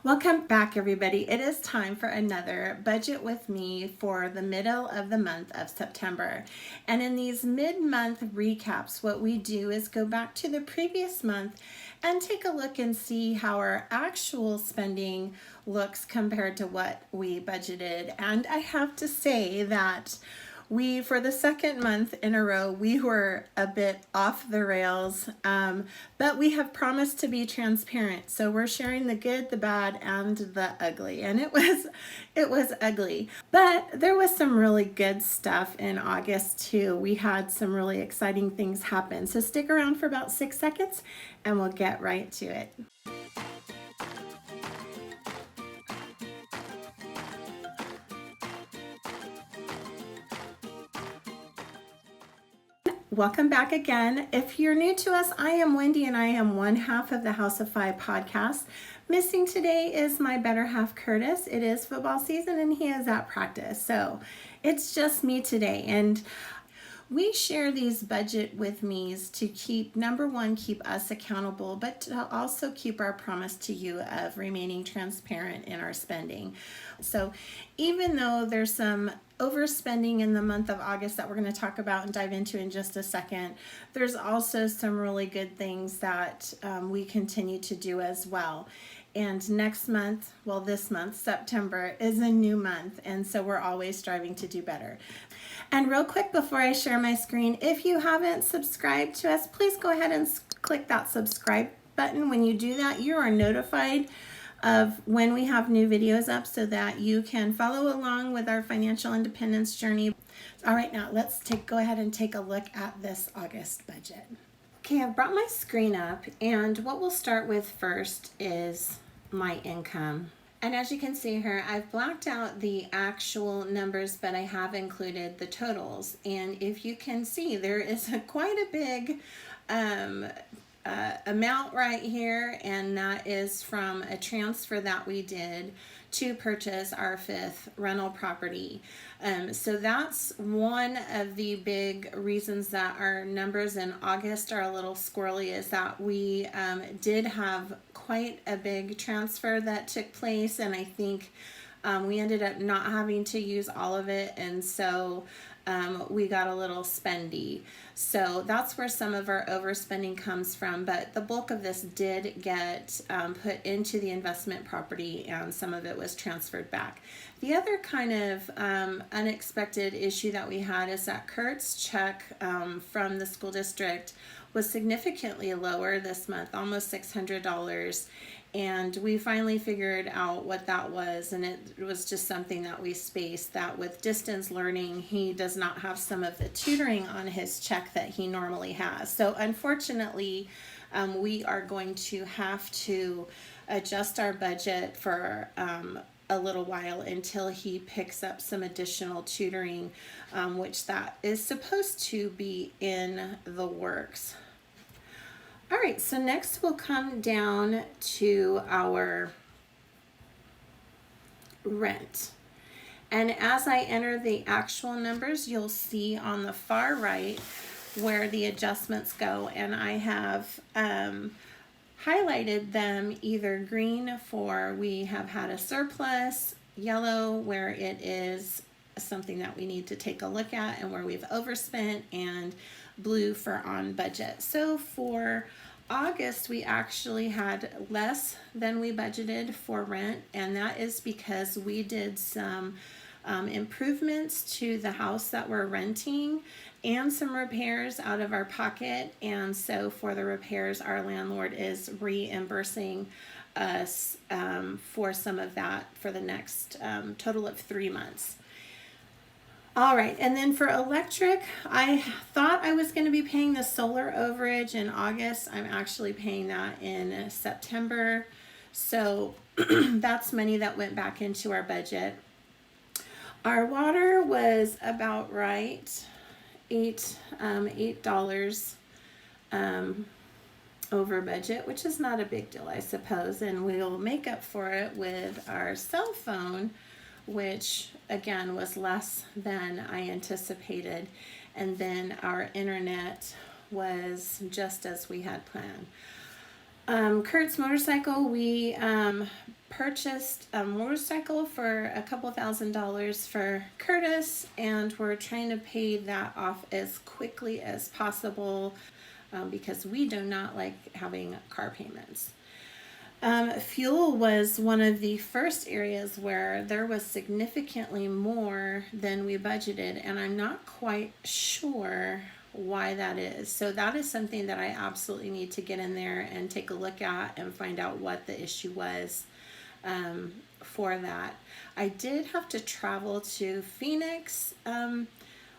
Welcome back, everybody. It is time for another budget with me for the middle of the month of September. And in these mid-month recaps, what we do is go back to the previous month and take a look and see how our actual spending looks compared to what we budgeted. And I have to say that for the second month in a row, we were a bit off the rails, but we have promised to be transparent. So we're sharing the good, the bad, and the ugly. And it was ugly, but there was some really good stuff in August too. We had some really exciting things happen. So stick around for about 6 seconds and we'll get right to it. Welcome back again. If you're new to us, I am Wendy and I am one half of the House of Five podcast. Missing today is my better half, Curtis. It is football season and he is at practice. So it's just me today. And we share these budget with me's to number one, keep us accountable, but to also keep our promise to you of remaining transparent in our spending. So even though there's some overspending in the month of August that we're going to talk about and dive into in just a second, there's also some really good things that we continue to do as well. And next month, this month, September, is a new month. And so we're always striving to do better. And real quick, before I share my screen, if you haven't subscribed to us, please go ahead and click that subscribe button. When you do that, you are notified of when we have new videos up so that you can follow along with our financial independence journey. All right, now let's go ahead and take a look at this August budget. Okay, I've brought my screen up, and what we'll start with first is my income. And as you can see here, I've blacked out the actual numbers, but I have included the totals. And if you can see, there is quite a big amount right here, and that is from a transfer that we did to purchase our fifth rental property. So that's one of the big reasons that our numbers in August are a little squirrely, is that we did have quite a big transfer that took place, and I think we ended up not having to use all of it, and so we got a little spendy. So that's where some of our overspending comes from, but the bulk of this did get put into the investment property, and some of it was transferred back. The other kind of unexpected issue that we had is that Kurt's check from the school district was significantly lower this month, almost $600. And we finally figured out what that was, and it was just something that we spaced, that with distance learning, he does not have some of the tutoring on his check that he normally has. So unfortunately, we are going to have to adjust our budget for a little while until he picks up some additional tutoring, which that is supposed to be in the works. All right, so next we'll come down to our rent. And as I enter the actual numbers, you'll see on the far right where the adjustments go. And I have highlighted them either green for we have had a surplus, yellow where it is something that we need to take a look at and where we've overspent, and blue for on budget. So for August, we actually had less than we budgeted for rent, and that is because we did some improvements to the house that we're renting and some repairs out of our pocket. And so for the repairs, our landlord is reimbursing us for some of that for the next total of 3 months. All right, and then for electric, I thought I was going to be paying the solar overage in August. I'm actually paying that in September. So that's money that went back into our budget. Our water was about right, $8 over budget, which is not a big deal, I suppose. And we'll make up for it with our cell phone, which again was less than I anticipated. And then our internet was just as we had planned. Kurt's motorcycle, we purchased a motorcycle for a couple $1,000s for Curtis, and we're trying to pay that off as quickly as possible because we do not like having car payments. Fuel was one of the first areas where there was significantly more than we budgeted, and I'm not quite sure why that is. So that is something that I absolutely need to get in there and take a look at and find out what the issue was for that. I did have to travel to Phoenix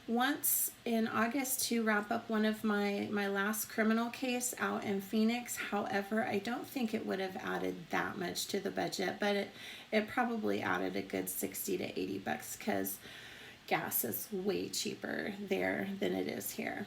once in August to wrap up one of my last criminal case out in Phoenix. However, I don't think it would have added that much to the budget, but it probably added a good 60 to 80 bucks because gas is way cheaper there than it is here.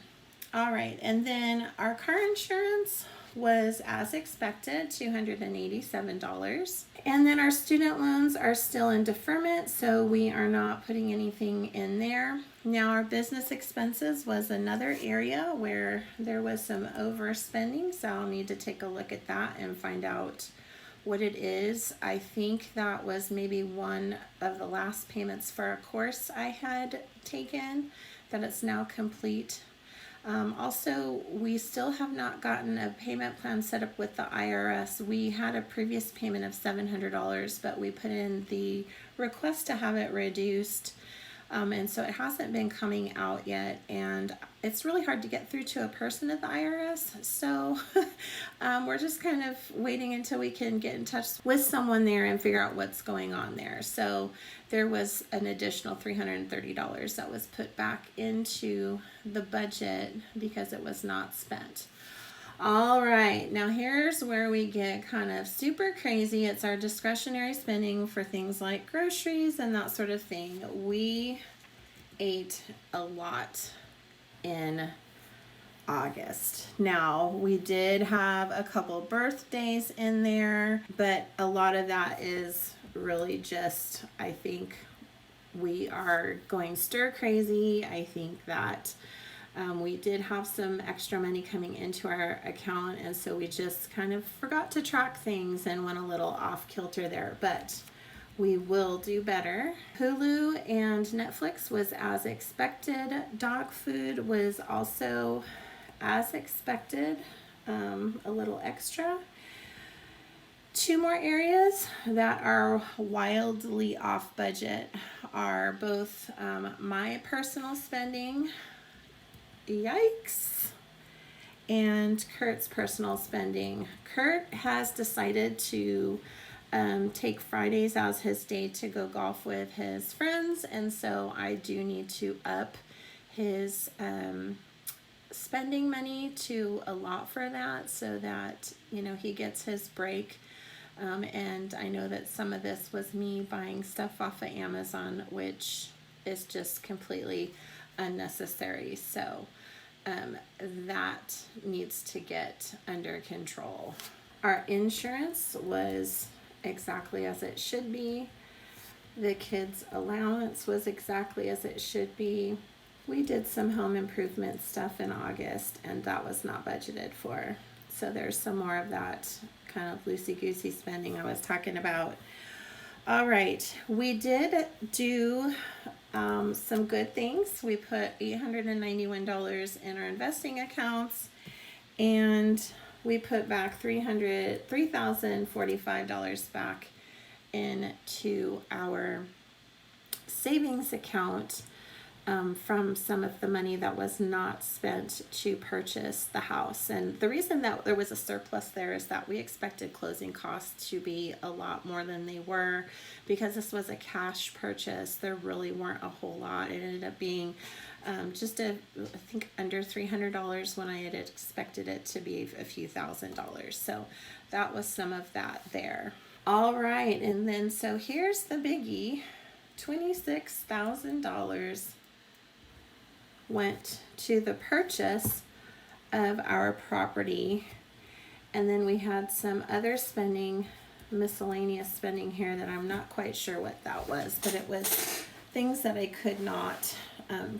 All right, and then our car insurance was as expected, $287. And then our student loans are still in deferment, so we are not putting anything in there. Now our business expenses was another area where there was some overspending, so I'll need to take a look at that and find out what it is. I think that was maybe one of the last payments for a course I had taken, that it's now complete. Also, we still have not gotten a payment plan set up with the IRS. We had a previous payment of $700, but we put in the request to have it reduced. And so it hasn't been coming out yet, and it's really hard to get through to a person at the IRS. So we're just kind of waiting until we can get in touch with someone there and figure out what's going on there. So there was an additional $330 that was put back into the budget because it was not spent. All right, now here's where we get kind of super crazy. It's our discretionary spending for things like groceries and that sort of thing. We ate a lot in August. Now, we did have a couple birthdays in there, but a lot of that is really just, I think we are going stir crazy. I think that we did have some extra money coming into our account, and so we just kind of forgot to track things and went a little off kilter there, but we will do better. Hulu and Netflix was as expected. Dog food was also as expected, a little extra. Two more areas that are wildly off budget are both my personal spending, yikes, and Kurt's personal spending. Kurt has decided to take Fridays as his day to go golf with his friends, and so I do need to up his spending money to allot for that so that, you know, he gets his break. And I know that some of this was me buying stuff off of Amazon, which is just completely unnecessary. So that needs to get under control. Our insurance was exactly as it should be. The kids' allowance was exactly as it should be. We did some home improvement stuff in August, and that was not budgeted for. So there's some more of that kind of loosey-goosey spending I was talking about. All right, we did do some good things. We put $891 in our investing accounts, and we put back $3,045 back into our savings account from some of the money that was not spent to purchase the house. And the reason that there was a surplus there is that we expected closing costs to be a lot more than they were. Because this was a cash purchase, there really weren't a whole lot. It ended up being just I think under $300 when I had expected it to be a few $1,000s. So that was some of that there. All right, and then so here's the biggie. $26,000 went to the purchase of our property, and then we had some other spending, miscellaneous spending here that I'm not quite sure what that was, but it was things that I could not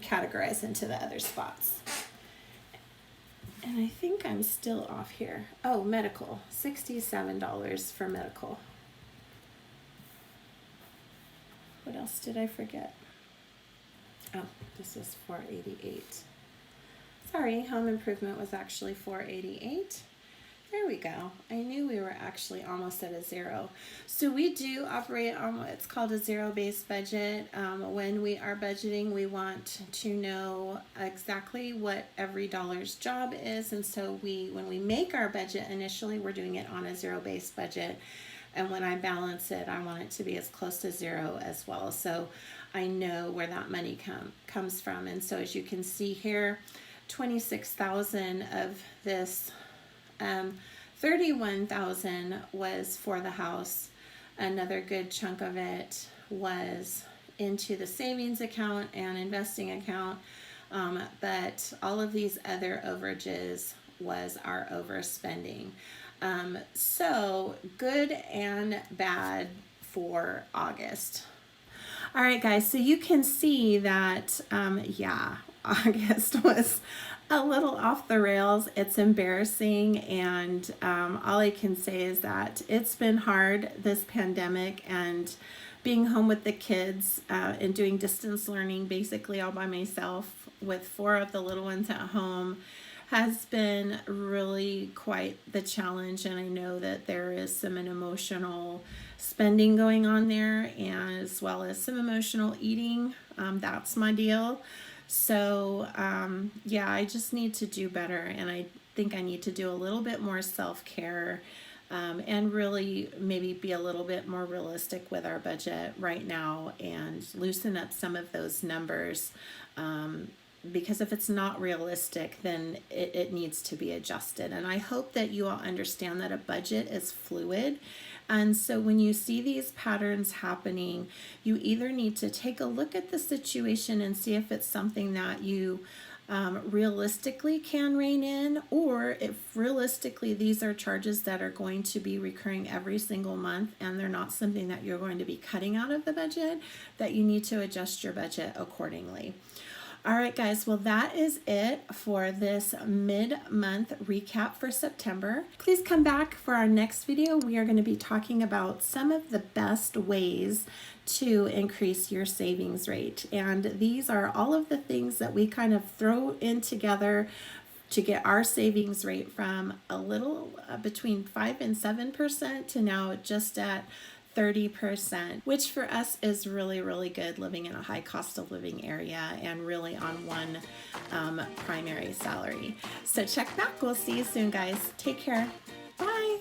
categorize into the other spots. And I think I'm still off here. Oh, medical, $67 for medical. What else did I forget? Oh, this was $488. Sorry, home improvement was actually $488. There we go. I knew we were actually almost at a zero. So we do operate on what's called a zero-based budget. When we are budgeting, we want to know exactly what every dollar's job is. And so when we make our budget initially, we're doing it on a zero-based budget. And when I balance it, I want it to be as close to zero as well. So I know where that money comes from. And so as you can see here, 26,000 of this 31,000 was for the house. Another good chunk of it was into the savings account and investing account. But all of these other overages was our overspending. So good and bad for August. All right, guys, so you can see that, yeah, August was a little off the rails. It's embarrassing, and all I can say is that it's been hard, this pandemic, and being home with the kids and doing distance learning basically all by myself with 4 of the little ones at home has been really quite the challenge. And I know that there is some emotional spending going on there, as well as some emotional eating. That's my deal. So yeah, I just need to do better, and I think I need to do a little bit more self-care and really maybe be a little bit more realistic with our budget right now and loosen up some of those numbers. Because if it's not realistic, then it needs to be adjusted. And I hope that you all understand that a budget is fluid. And so when you see these patterns happening, you either need to take a look at the situation and see if it's something that you realistically can rein in, or if realistically these are charges that are going to be recurring every single month and they're not something that you're going to be cutting out of the budget, that you need to adjust your budget accordingly. All right, guys, well, that is it for this mid-month recap for September. Please come back for our next video. We are going to be talking about some of the best ways to increase your savings rate. And these are all of the things that we kind of throw in together to get our savings rate from a little between 5 and 7% to now just at 30%, which for us is really, really good living in a high cost of living area and really on one primary salary. So check back. We'll see you soon, guys. Take care. Bye.